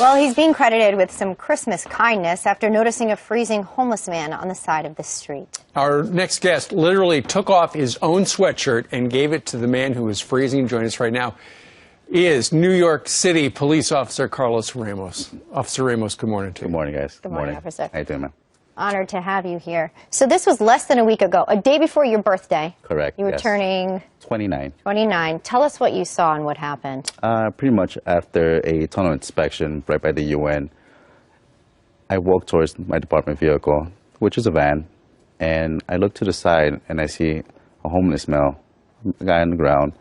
Well, he's being credited with some Christmas kindness after noticing a freezing homeless man on the side of the street. Our next guest literally took off his own sweatshirt and gave it to the man who was freezing. Joining us right now is New York City Police Officer Carlos Ramos. Officer Ramos, good morning to you. Good morning, guys. Good morning, Officer. How you doing, man? Honored to have you here. So this was less than a week ago, a day before your birthday. Correct. You were turning 29. 29. Tell us what you saw and what happened. Pretty much after a tunnel inspection right by the UN, I walked towards my department vehicle, which is a van, and I look to the side and I see a homeless male, a guy on the ground.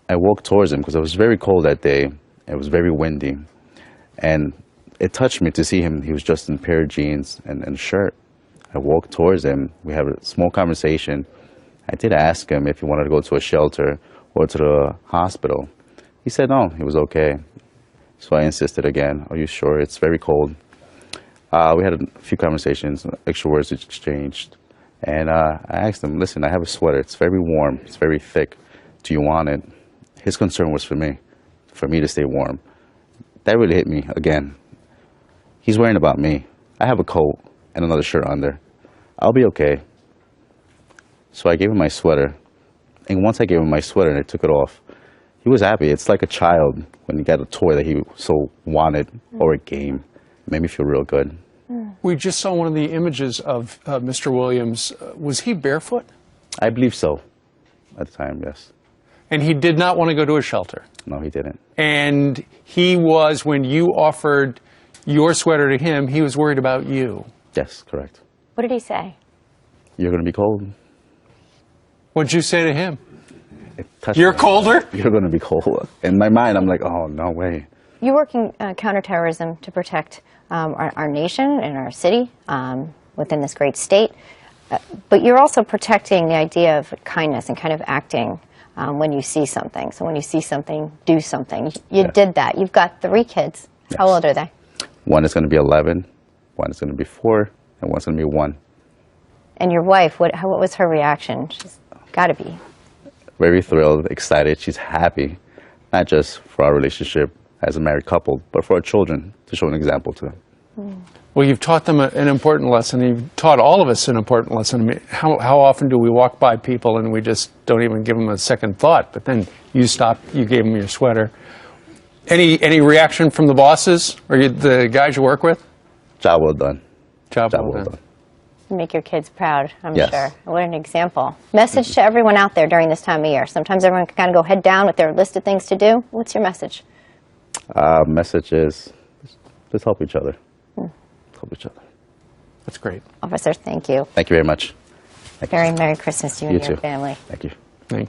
I walked towards him because it was very cold that day. It was very windy, and it touched me to see him. He was just in a pair of jeans and a shirt. I walked towards him. We had a small conversation. I did ask him if he wanted to go to a shelter or to the hospital. He said no, he was okay. So I insisted again, are you sure? It's very cold. We had a few conversations, extra words exchanged. And I asked him, listen, I have a sweater. It's very warm. It's very thick. Do you want it? His concern was for me to stay warm. That really hit me again. He's worrying about me. I have a coat and another shirt under. I'll be okay. So I gave him my sweater. And once I gave him my sweater and I took it off, he was happy. It's like a child when he got a toy that he so wanted or a game. It made me feel real good. We just saw one of the images of Mr. Williams. Was he barefoot? I believe so at the time, yes. And he did not want to go to a shelter? No, he didn't. And he was, when you offered your sweater to him, he was worried about you? Yes, correct. What did he say? You're going to be cold. What'd you say to him? You're colder? You're going to be cold. In my mind, I'm like, oh, no way. You work in counterterrorism to protect our nation and our city within this great state. But you're also protecting the idea of kindness and kind of acting when you see something. So when you see something, do something. You did that. You've got 3 kids. Yes. How old are they? One is going to be 11, one is going to be 4, and one's going to be 1. And your wife, what was her reaction? She's got to be. Very thrilled, excited. She's happy, not just for our relationship as a married couple, but for our children, to show an example to them. Well, you've taught them an important lesson. You've taught all of us an important lesson. I mean, how often do we walk by people and we just don't even give them a second thought? But then you stopped, you gave them your sweater. Any reaction from the bosses or the guys you work with? Job well done. Job well done. Make your kids proud, I'm Yes. sure. What an example. Message to everyone out there during this time of year. Sometimes everyone can kind of go head down with their list of things to do. What's your message? Message is, just help each other. Help each other. That's great. Officer, thank you. Thank you very much. Merry Christmas to you and your too. family. Thank you. Thank you.